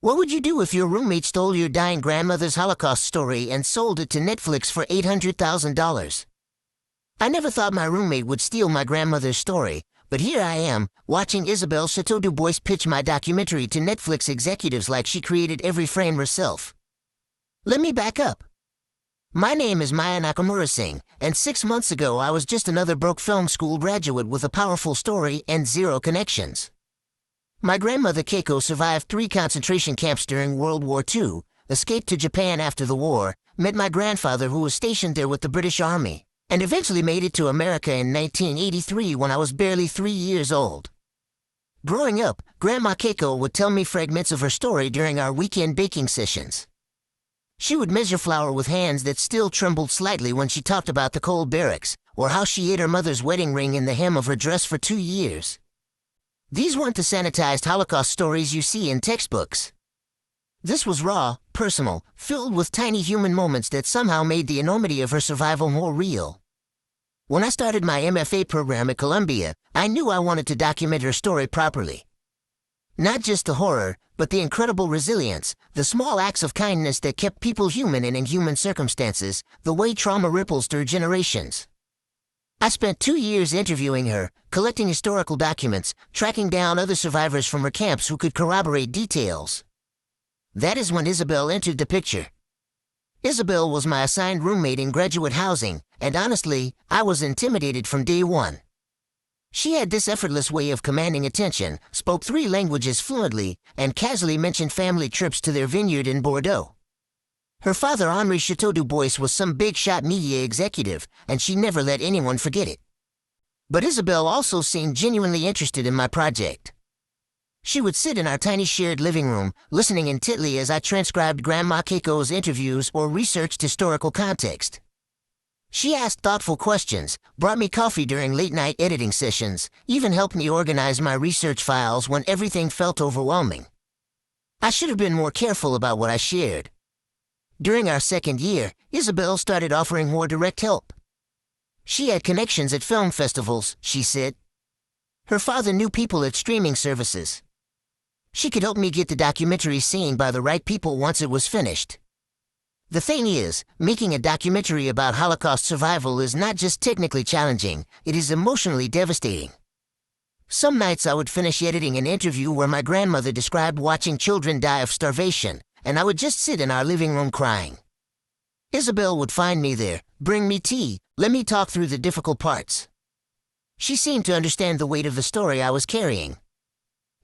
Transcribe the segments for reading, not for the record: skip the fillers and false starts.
What would you do if your roommate stole your dying grandmother's Holocaust story and sold it to Netflix for $800,000? I never thought my roommate would steal my grandmother's story, but here I am, watching Isabelle Chateau-Du-Bois pitch my documentary to Netflix executives like she created every frame herself. Let me back up. My name is Maya Nakamura Singh, and 6 months ago I was just another broke film school graduate with a powerful story and zero connections. My grandmother Keiko survived 3 concentration camps during World War II, escaped to Japan after the war, met my grandfather who was stationed there with the British Army, and eventually made it to America in 1983 when I was barely 3 years old. Growing up, Grandma Keiko would tell me fragments of her story during our weekend baking sessions. She would measure flour with hands that still trembled slightly when she talked about the cold barracks, or how she ate her mother's wedding ring in the hem of her dress for 2 years. These weren't the sanitized Holocaust stories you see in textbooks. This was raw, personal, filled with tiny human moments that somehow made the enormity of her survival more real. When I started my MFA program at Columbia, I knew I wanted to document her story properly. Not just the horror, but the incredible resilience, the small acts of kindness that kept people human in inhuman circumstances, the way trauma ripples through generations. I spent 2 years interviewing her, collecting historical documents, tracking down other survivors from her camps who could corroborate details. That is when Isabelle entered the picture. Isabelle was my assigned roommate in graduate housing, and honestly, I was intimidated from day one. She had this effortless way of commanding attention, spoke 3 languages fluently, and casually mentioned family trips to their vineyard in Bordeaux. Her father, Henri Chateau-Du-Bois, was some big-shot media executive, and she never let anyone forget it. But Isabelle also seemed genuinely interested in my project. She would sit in our tiny shared living room, listening intently as I transcribed Grandma Keiko's interviews or researched historical context. She asked thoughtful questions, brought me coffee during late-night editing sessions, even helped me organize my research files when everything felt overwhelming. I should have been more careful about what I shared. During our second year, Isabelle started offering more direct help. She had connections at film festivals, she said. Her father knew people at streaming services. She could help me get the documentary seen by the right people once it was finished. The thing is, making a documentary about Holocaust survival is not just technically challenging, it is emotionally devastating. Some nights I would finish editing an interview where my grandmother described watching children die of starvation, and I would just sit in our living room crying. Isabelle would find me there, bring me tea, let me talk through the difficult parts. She seemed to understand the weight of the story I was carrying.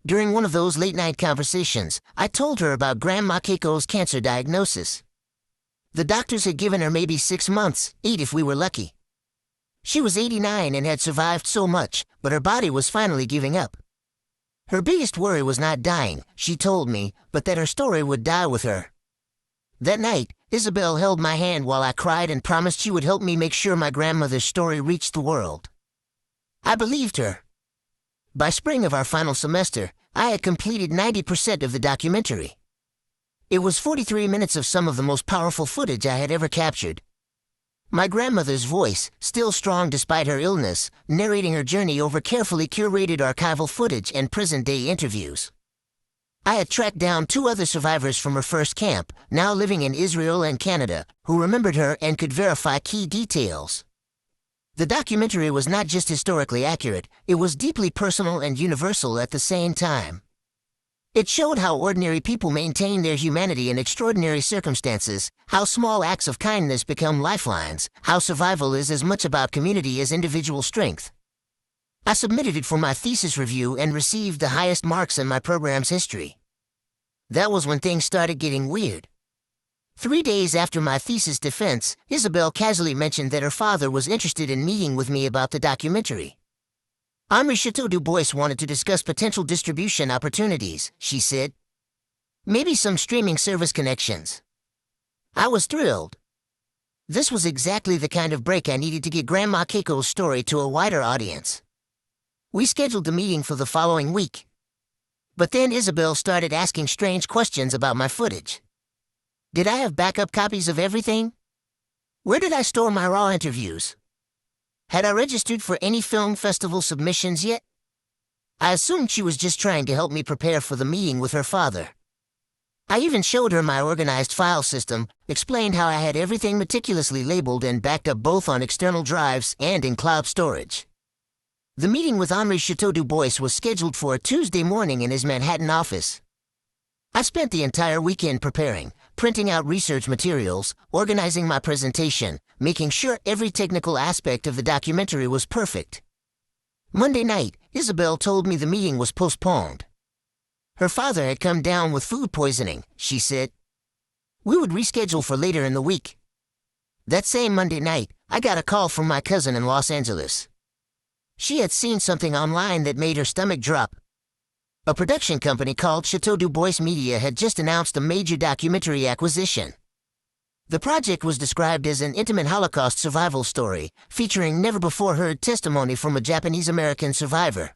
During one of those late-night conversations, I told her about Grandma Keiko's cancer diagnosis. The doctors had given her maybe 6 months, 8 if we were lucky. She was 89 and had survived so much, but her body was finally giving up. Her biggest worry was not dying, she told me, but that her story would die with her. That night, Isabelle held my hand while I cried and promised she would help me make sure my grandmother's story reached the world. I believed her. By spring of our final semester, I had completed 90% of the documentary. It was 43 minutes of some of the most powerful footage I had ever captured. My grandmother's voice, still strong despite her illness, narrating her journey over carefully curated archival footage and present-day interviews. I had tracked down 2 other survivors from her first camp, now living in Israel and Canada, who remembered her and could verify key details. The documentary was not just historically accurate, it was deeply personal and universal at the same time. It showed how ordinary people maintain their humanity in extraordinary circumstances, how small acts of kindness become lifelines, how survival is as much about community as individual strength. I submitted it for my thesis review and received the highest marks in my program's history. That was when things started getting weird. 3 days after my thesis defense, Isabelle casually mentioned that her father was interested in meeting with me about the documentary. Henri Chateau-Du-Bois wanted to discuss potential distribution opportunities, she said. Maybe some streaming service connections. I was thrilled. This was exactly the kind of break I needed to get Grandma Keiko's story to a wider audience. We scheduled the meeting for the following week. But then Isabelle started asking strange questions about my footage. Did I have backup copies of everything? Where did I store my raw interviews? Had I registered for any film festival submissions yet? I assumed she was just trying to help me prepare for the meeting with her father. I even showed her my organized file system, explained how I had everything meticulously labeled and backed up both on external drives and in cloud storage. The meeting with Henri Chateau-Du-Bois was scheduled for a Tuesday morning in his Manhattan office. I spent the entire weekend preparing, printing out research materials, organizing my presentation, making sure every technical aspect of the documentary was perfect. Monday night, Isabel told me the meeting was postponed. Her father had come down with food poisoning, she said. We would reschedule for later in the week. That same Monday night, I got a call from my cousin in Los Angeles. She had seen something online that made her stomach drop. A production company called Chateau-Du-Bois Media had just announced a major documentary acquisition. The project was described as an intimate Holocaust survival story, featuring never-before-heard testimony from a Japanese-American survivor.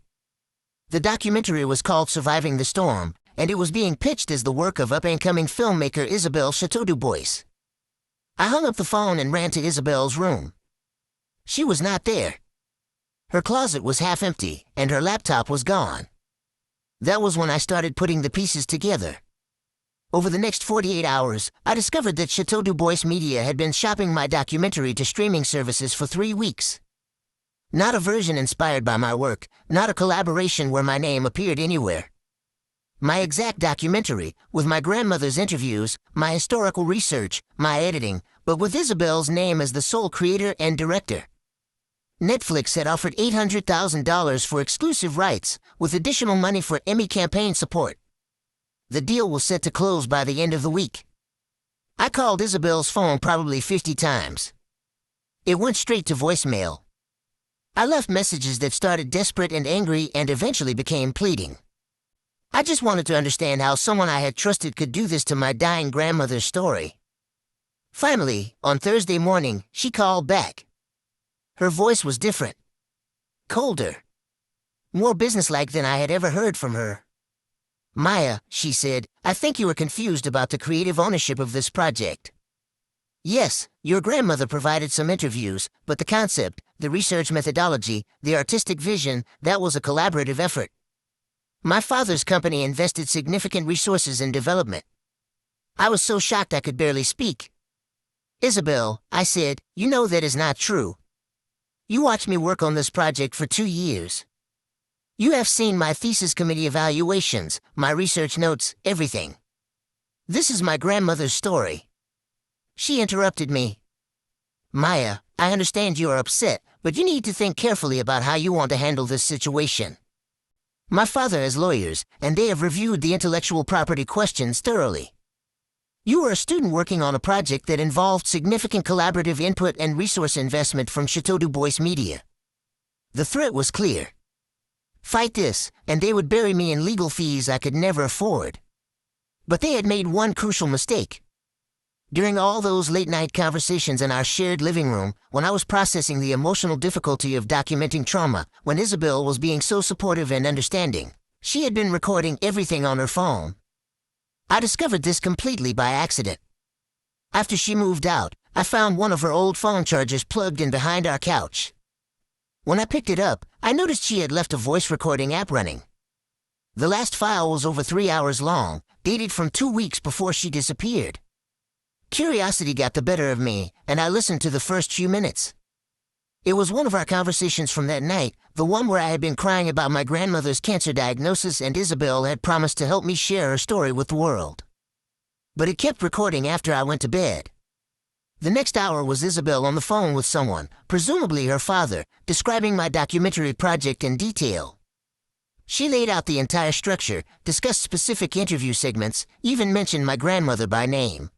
The documentary was called Surviving the Storm, and it was being pitched as the work of up-and-coming filmmaker Isabelle Chateau-Du-Bois. I hung up the phone and ran to Isabelle's room. She was not there. Her closet was half empty, and her laptop was gone. That was when I started putting the pieces together. Over the next 48 hours, I discovered that Chateau-Du-Bois Media had been shopping my documentary to streaming services for 3 weeks. Not a version inspired by my work, not a collaboration where my name appeared anywhere. My exact documentary, with my grandmother's interviews, my historical research, my editing, but with Isabelle's name as the sole creator and director. Netflix had offered $800,000 for exclusive rights, with additional money for Emmy campaign support. The deal was set to close by the end of the week. I called Isabelle's phone probably 50 times. It went straight to voicemail. I left messages that started desperate and angry and eventually became pleading. I just wanted to understand how someone I had trusted could do this to my dying grandmother's story. Finally, on Thursday morning, she called back. Her voice was different. Colder. More businesslike than I had ever heard from her. Maya, she said, I think you were confused about the creative ownership of this project. Yes, your grandmother provided some interviews, but the concept, the research methodology, the artistic vision, that was a collaborative effort. My father's company invested significant resources in development. I was so shocked I could barely speak. Isabel, I said, you know that is not true. You watched me work on this project for 2 years. You have seen my thesis committee evaluations, my research notes, everything. This is my grandmother's story. She interrupted me. Maya, I understand you are upset, but you need to think carefully about how you want to handle this situation. My father has lawyers, and they have reviewed the intellectual property questions thoroughly. You were a student working on a project that involved significant collaborative input and resource investment from Chateau-Du-Bois Media. The threat was clear. Fight this, and they would bury me in legal fees I could never afford. But they had made one crucial mistake. During all those late-night conversations in our shared living room, when I was processing the emotional difficulty of documenting trauma, when Isabel was being so supportive and understanding, she had been recording everything on her phone. I discovered this completely by accident. After she moved out, I found one of her old phone chargers plugged in behind our couch. When I picked it up, I noticed she had left a voice recording app running. The last file was over 3 hours long, dated from 2 weeks before she disappeared. Curiosity got the better of me, and I listened to the first few minutes. It was one of our conversations from that night, the one where I had been crying about my grandmother's cancer diagnosis and Isabel had promised to help me share her story with the world. But it kept recording after I went to bed. The next hour was Isabel on the phone with someone, presumably her father, describing my documentary project in detail. She laid out the entire structure, discussed specific interview segments, even mentioned my grandmother by name.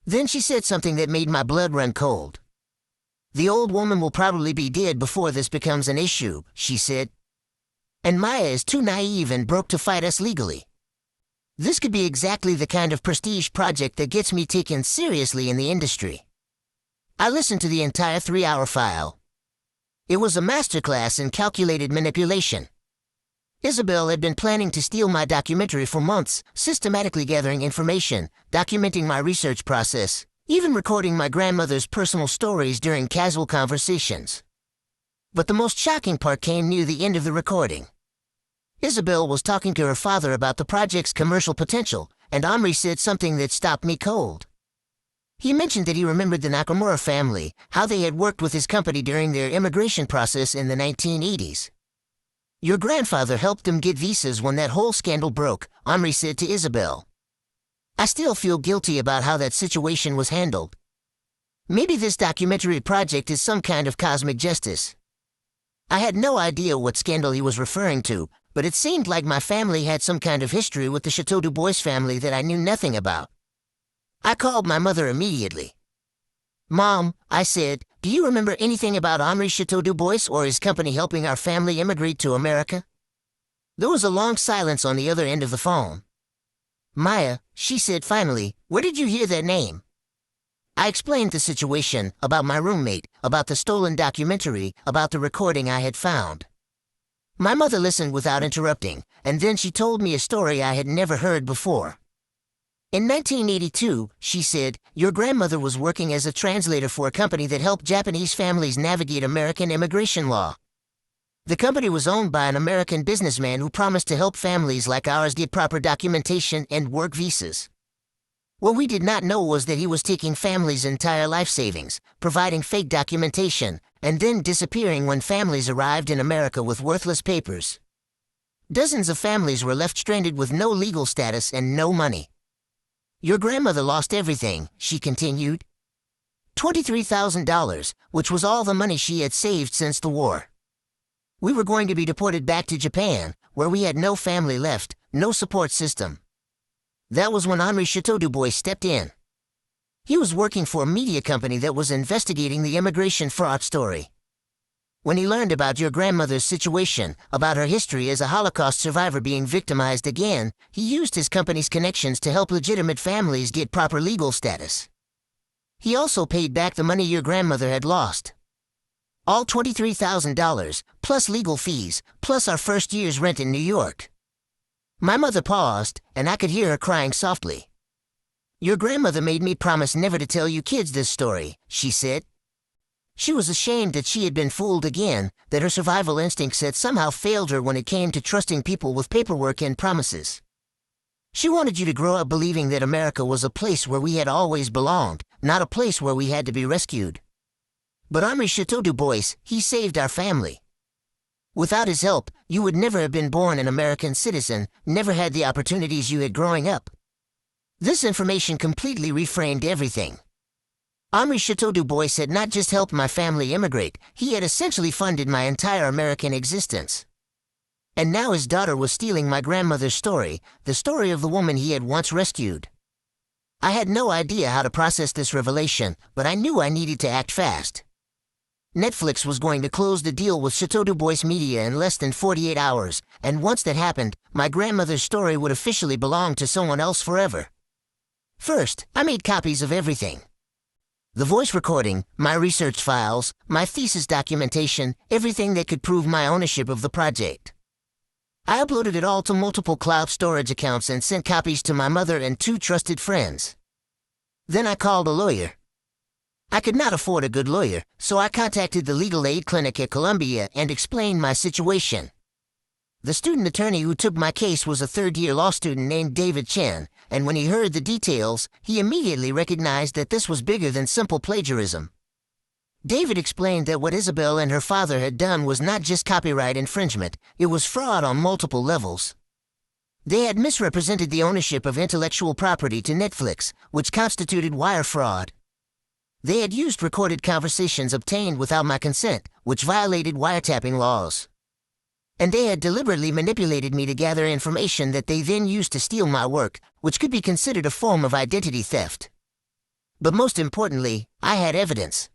Then she said something that made my blood run cold. The old woman will probably be dead before this becomes an issue, she said. And Maya is too naive and broke to fight us legally. This could be exactly the kind of prestige project that gets me taken seriously in the industry. I listened to the entire 3-hour file. It was a masterclass in calculated manipulation. Isabel had been planning to steal my documentary for months, systematically gathering information, documenting my research process, even recording my grandmother's personal stories during casual conversations. But the most shocking part came near the end of the recording. Isabel was talking to her father about the project's commercial potential, and Omri said something that stopped me cold. He mentioned that he remembered the Nakamura family, how they had worked with his company during their immigration process in the 1980s. Your grandfather helped them get visas when that whole scandal broke, Omri said to Isabel. I still feel guilty about how that situation was handled. Maybe this documentary project is some kind of cosmic justice. I had no idea what scandal he was referring to, but it seemed like my family had some kind of history with the Chateau Du Bois family that I knew nothing about. I called my mother immediately. Mom, I said, do you remember anything about Henri Chateau Du Bois or his company helping our family immigrate to America? There was a long silence on the other end of the phone. Maya, she said finally, where did you hear that name? I explained the situation, about my roommate, about the stolen documentary, about the recording I had found. My mother listened without interrupting, and then she told me a story I had never heard before. In 1982, she said, your grandmother was working as a translator for a company that helped Japanese families navigate American immigration law. The company was owned by an American businessman who promised to help families like ours get proper documentation and work visas. What we did not know was that he was taking families' entire life savings, providing fake documentation, and then disappearing when families arrived in America with worthless papers. Dozens of families were left stranded with no legal status and no money. Your grandmother lost everything, she continued. $23,000, which was all the money she had saved since the war. We were going to be deported back to Japan, where we had no family left, no support system. That was when Henri Chateau Du Bois stepped in. He was working for a media company that was investigating the immigration fraud story. When he learned about your grandmother's situation, about her history as a Holocaust survivor being victimized again, he used his company's connections to help legitimate families get proper legal status. He also paid back the money your grandmother had lost. All $23,000, plus legal fees, plus our first year's rent in New York. My mother paused, and I could hear her crying softly. Your grandmother made me promise never to tell you kids this story, she said. She was ashamed that she had been fooled again, that her survival instincts had somehow failed her when it came to trusting people with paperwork and promises. She wanted you to grow up believing that America was a place where we had always belonged, not a place where we had to be rescued. But Henri Chateau Du Bois, he saved our family. Without his help, you would never have been born an American citizen, never had the opportunities you had growing up. This information completely reframed everything. Henri Chateau Du Bois had not just helped my family immigrate, he had essentially funded my entire American existence. And now his daughter was stealing my grandmother's story, the story of the woman he had once rescued. I had no idea how to process this revelation, but I knew I needed to act fast. Netflix was going to close the deal with Chateau Du Bois Media in less than 48 hours, and once that happened, my grandmother's story would officially belong to someone else forever. First, I made copies of everything. The voice recording, my research files, my thesis documentation, everything that could prove my ownership of the project. I uploaded it all to multiple cloud storage accounts and sent copies to my mother and 2 trusted friends. Then I called a lawyer. I could not afford a good lawyer, so I contacted the legal aid clinic at Columbia and explained my situation. The student attorney who took my case was a third-year law student named David Chen, and when he heard the details, he immediately recognized that this was bigger than simple plagiarism. David explained that what Isabel and her father had done was not just copyright infringement, it was fraud on multiple levels. They had misrepresented the ownership of intellectual property to Netflix, which constituted wire fraud. They had used recorded conversations obtained without my consent, which violated wiretapping laws. And they had deliberately manipulated me to gather information that they then used to steal my work, which could be considered a form of identity theft. But most importantly, I had evidence.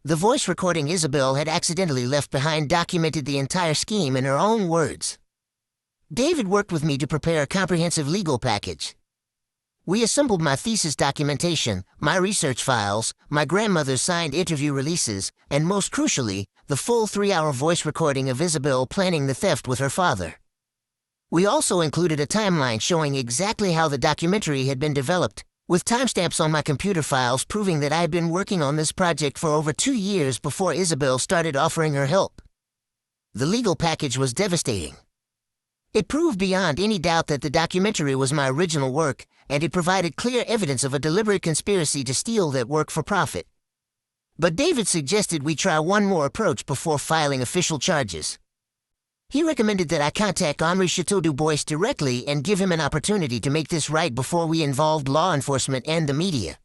The voice recording Isabel had accidentally left behind documented the entire scheme in her own words. David worked with me to prepare a comprehensive legal package. We assembled my thesis documentation, my research files, my grandmother's signed interview releases, and most crucially, the full 3-hour voice recording of Isabel planning the theft with her father. We also included a timeline showing exactly how the documentary had been developed, with timestamps on my computer files proving that I had been working on this project for over 2 years before Isabel started offering her help. The legal package was devastating. It proved beyond any doubt that the documentary was my original work, and it provided clear evidence of a deliberate conspiracy to steal that work for profit. But David suggested we try one more approach before filing official charges. He recommended that I contact Henri Chateau-Du-Bois directly and give him an opportunity to make this right before we involved law enforcement and the media.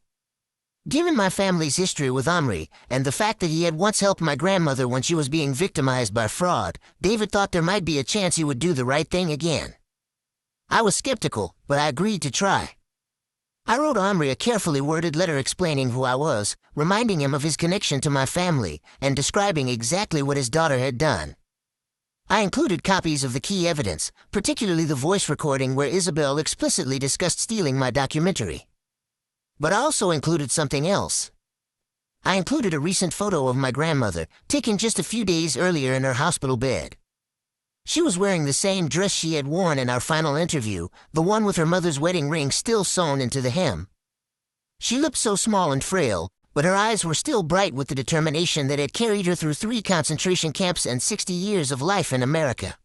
Given my family's history with Henri, and the fact that he had once helped my grandmother when she was being victimized by fraud, David thought there might be a chance he would do the right thing again. I was skeptical, but I agreed to try. I wrote Henri a carefully worded letter explaining who I was, reminding him of his connection to my family, and describing exactly what his daughter had done. I included copies of the key evidence, particularly the voice recording where Isabel explicitly discussed stealing my documentary. But I also included something else. I included a recent photo of my grandmother, taken just a few days earlier in her hospital bed. She was wearing the same dress she had worn in our final interview, the one with her mother's wedding ring still sewn into the hem. She looked so small and frail, but her eyes were still bright with the determination that had carried her through 3 concentration camps and 60 years of life in America.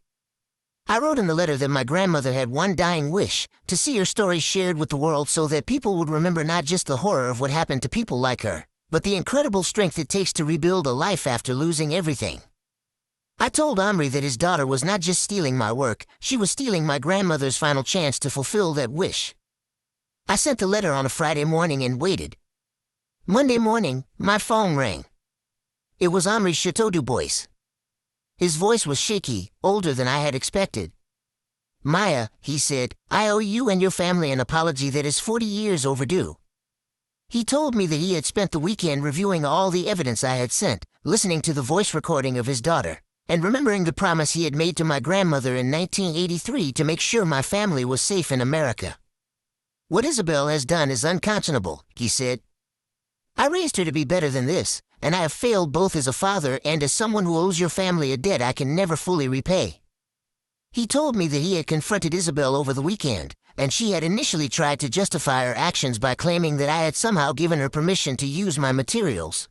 I wrote in the letter that my grandmother had one dying wish, to see her story shared with the world so that people would remember not just the horror of what happened to people like her, but the incredible strength it takes to rebuild a life after losing everything. I told Henri that his daughter was not just stealing my work, she was stealing my grandmother's final chance to fulfill that wish. I sent the letter on a Friday morning and waited. Monday morning, my phone rang. It was Henri Chateau-Du-Bois. His voice was shaky, older than I had expected. "Maya," he said, "I owe you and your family an apology that is 40 years overdue." He told me that he had spent the weekend reviewing all the evidence I had sent, listening to the voice recording of his daughter, and remembering the promise he had made to my grandmother in 1983 to make sure my family was safe in America. "What Isabel has done is unconscionable," he said. "I raised her to be better than this, and I have failed both as a father and as someone who owes your family a debt I can never fully repay." He told me that he had confronted Isabel over the weekend, and she had initially tried to justify her actions by claiming that I had somehow given her permission to use my materials.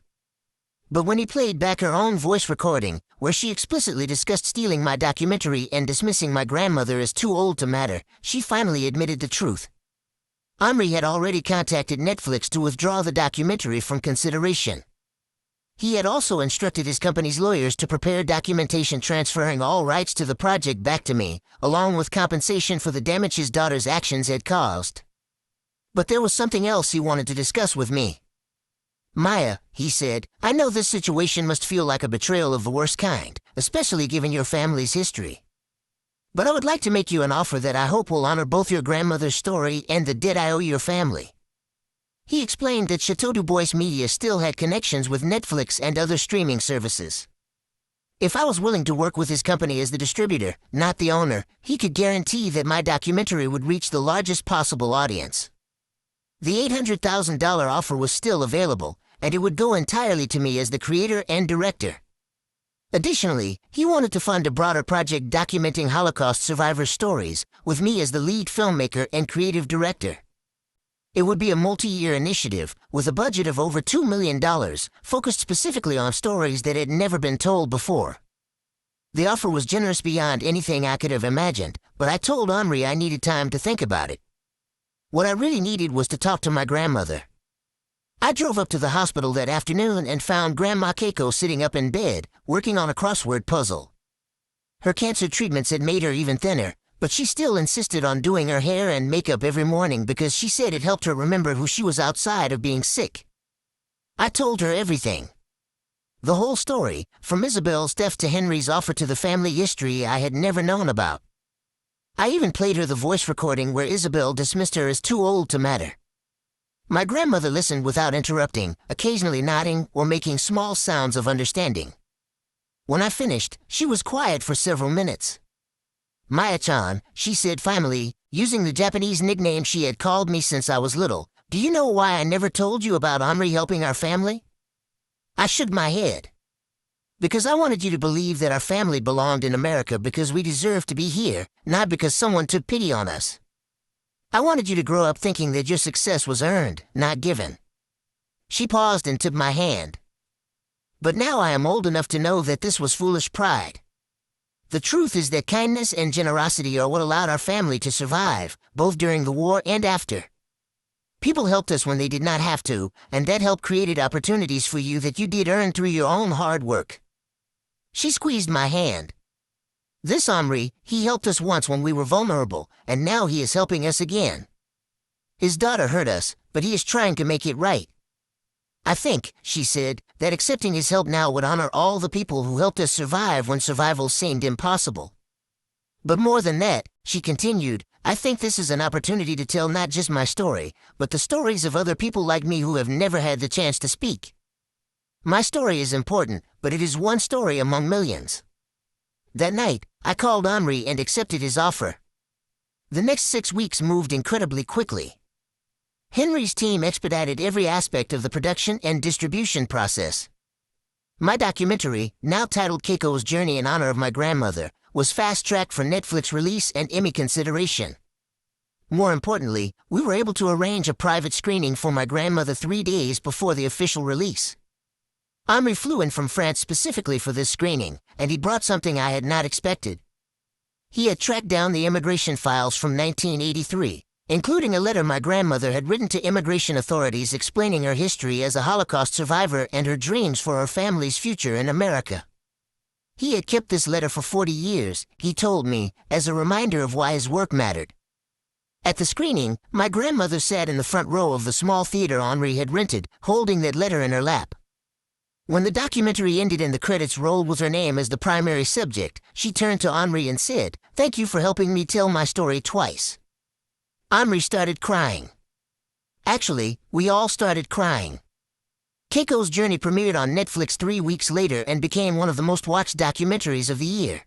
But when he played back her own voice recording, where she explicitly discussed stealing my documentary and dismissing my grandmother as too old to matter, she finally admitted the truth. Henri had already contacted Netflix to withdraw the documentary from consideration. He had also instructed his company's lawyers to prepare documentation transferring all rights to the project back to me, along with compensation for the damage his daughter's actions had caused. But there was something else he wanted to discuss with me. "Maya," he said, "I know this situation must feel like a betrayal of the worst kind, especially given your family's history. But I would like to make you an offer that I hope will honor both your grandmother's story and the debt I owe your family." He explained that Chateau-Du-Bois Media still had connections with Netflix and other streaming services. If I was willing to work with his company as the distributor, not the owner, he could guarantee that my documentary would reach the largest possible audience. The $800,000 offer was still available, and it would go entirely to me as the creator and director. Additionally, he wanted to fund a broader project documenting Holocaust survivors' stories, with me as the lead filmmaker and creative director. It would be a multi-year initiative, with a budget of over $2 million, focused specifically on stories that had never been told before. The offer was generous beyond anything I could have imagined, but I told Henri I needed time to think about it. What I really needed was to talk to my grandmother. I drove up to the hospital that afternoon and found Grandma Keiko sitting up in bed, working on a crossword puzzle. Her cancer treatments had made her even thinner, but she still insisted on doing her hair and makeup every morning because she said it helped her remember who she was outside of being sick. I told her everything. The whole story, from Isabel's death to Henry's offer to the family history I had never known about. I even played her the voice recording where Isabel dismissed her as too old to matter. My grandmother listened without interrupting, occasionally nodding or making small sounds of understanding. When I finished, she was quiet for several minutes. "Maya-chan," she said finally, using the Japanese nickname she had called me since I was little, "do you know why I never told you about Henri helping our family?" I shook my head. "Because I wanted you to believe that our family belonged in America because we deserved to be here, not because someone took pity on us. I wanted you to grow up thinking that your success was earned, not given." She paused and took my hand. "But now I am old enough to know that this was foolish pride. The truth is that kindness and generosity are what allowed our family to survive, both during the war and after. People helped us when they did not have to, and that help created opportunities for you that you did earn through your own hard work. She squeezed my hand. This Omri, he helped us once when we were vulnerable, and now he is helping us again. His daughter hurt us, but he is trying to make it right. I think, she said, that accepting his help now would honor all the people who helped us survive when survival seemed impossible. But more than that, she continued, I think this is an opportunity to tell not just my story, but the stories of other people like me who have never had the chance to speak. My story is important, but it is one story among millions. That night, I called Omri and accepted his offer. The next 6 weeks moved incredibly quickly. Henry's team expedited every aspect of the production and distribution process. My documentary, now titled Keiko's Journey in Honor of My Grandmother, was fast-tracked for Netflix release and Emmy consideration. More importantly, we were able to arrange a private screening for my grandmother 3 days before the official release. Omri flew in from France specifically for this screening, and he brought something I had not expected. He had tracked down the immigration files from 1983, including a letter my grandmother had written to immigration authorities explaining her history as a Holocaust survivor and her dreams for her family's future in America. He had kept this letter for 40 years, he told me, as a reminder of why his work mattered. At the screening, my grandmother sat in the front row of the small theater Henri had rented, holding that letter in her lap. When the documentary ended and the credits rolled with her name as the primary subject, she turned to Henri and said, "Thank you for helping me tell my story twice." Omri started crying. Actually, we all started crying. Keiko's Journey premiered on Netflix 3 weeks later and became one of the most watched documentaries of the year.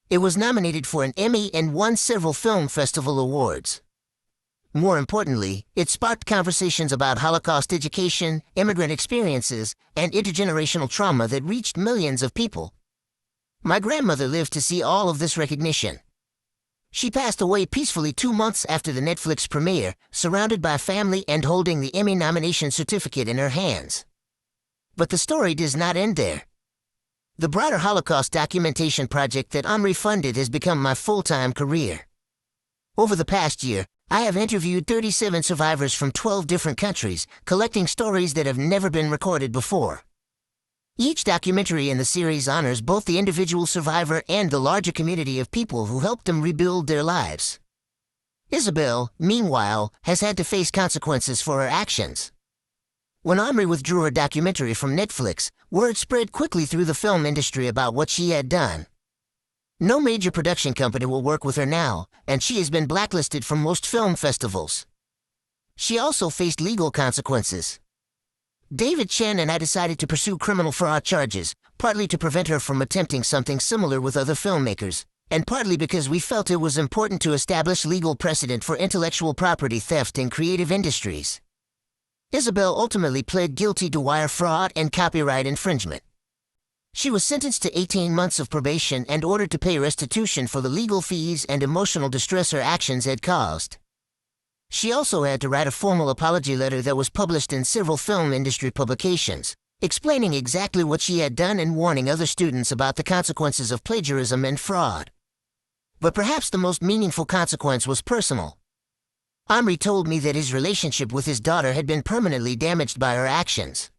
It was nominated for an Emmy and won several film festival awards. More importantly, it sparked conversations about Holocaust education, immigrant experiences, and intergenerational trauma that reached millions of people. My grandmother lived to see all of this recognition. She passed away peacefully 2 months after the Netflix premiere, surrounded by family and holding the Emmy nomination certificate in her hands. But the story does not end there. The broader Holocaust documentation project that Omri funded has become my full-time career. Over the past year, I have interviewed 37 survivors from 12 different countries, collecting stories that have never been recorded before. Each documentary in the series honors both the individual survivor and the larger community of people who helped them rebuild their lives. Isabel, meanwhile, has had to face consequences for her actions. When Omri withdrew her documentary from Netflix, word spread quickly through the film industry about what she had done. No major production company will work with her now, and she has been blacklisted from most film festivals. She also faced legal consequences. David Chen and I decided to pursue criminal fraud charges, partly to prevent her from attempting something similar with other filmmakers, and partly because we felt it was important to establish legal precedent for intellectual property theft in creative industries. Isabel ultimately pled guilty to wire fraud and copyright infringement. She was sentenced to 18 months of probation and ordered to pay restitution for the legal fees and emotional distress her actions had caused. She also had to write a formal apology letter that was published in several film industry publications, explaining exactly what she had done and warning other students about the consequences of plagiarism and fraud. But perhaps the most meaningful consequence was personal. Omri told me that his relationship with his daughter had been permanently damaged by her actions.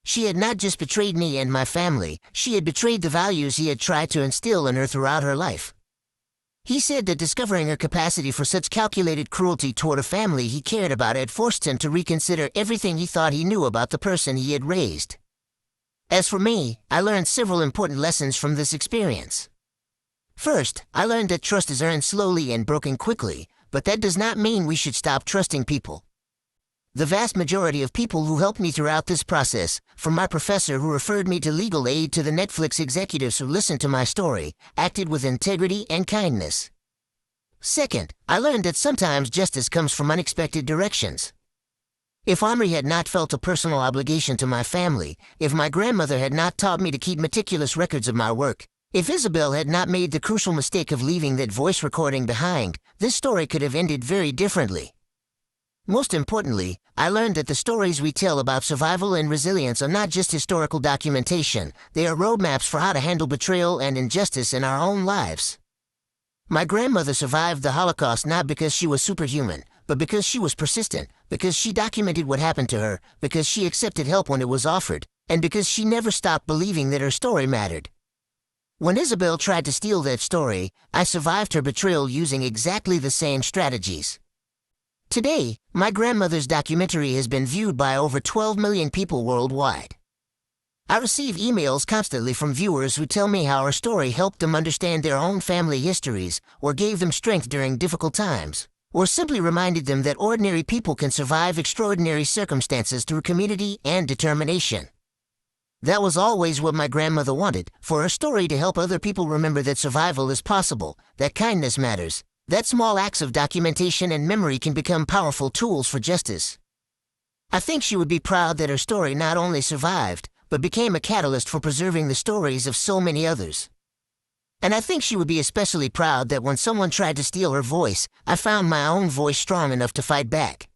She had not just betrayed me and my family, she had betrayed the values he had tried to instill in her throughout her life. He said that discovering her capacity for such calculated cruelty toward a family he cared about had forced him to reconsider everything he thought he knew about the person he had raised. As for me, I learned several important lessons from this experience. First, I learned that trust is earned slowly and broken quickly, but that does not mean we should stop trusting people. The vast majority of people who helped me throughout this process, from my professor who referred me to legal aid to the Netflix executives who listened to my story, acted with integrity and kindness. Second, I learned that sometimes justice comes from unexpected directions. If Omri had not felt a personal obligation to my family, if my grandmother had not taught me to keep meticulous records of my work, if Isabel had not made the crucial mistake of leaving that voice recording behind, this story could have ended very differently. Most importantly, I learned that the stories we tell about survival and resilience are not just historical documentation, they are roadmaps for how to handle betrayal and injustice in our own lives. My grandmother survived the Holocaust not because she was superhuman, but because she was persistent, because she documented what happened to her, because she accepted help when it was offered, and because she never stopped believing that her story mattered. When Isabel tried to steal that story, I survived her betrayal using exactly the same strategies. Today, my grandmother's documentary has been viewed by over 12 million people worldwide. I receive emails constantly from viewers who tell me how our story helped them understand their own family histories, or gave them strength during difficult times, or simply reminded them that ordinary people can survive extraordinary circumstances through community and determination. That was always what my grandmother wanted, for her story to help other people remember that survival is possible, that kindness matters, that small acts of documentation and memory can become powerful tools for justice. I think she would be proud that her story not only survived, but became a catalyst for preserving the stories of so many others. And I think she would be especially proud that when someone tried to steal her voice, I found my own voice strong enough to fight back.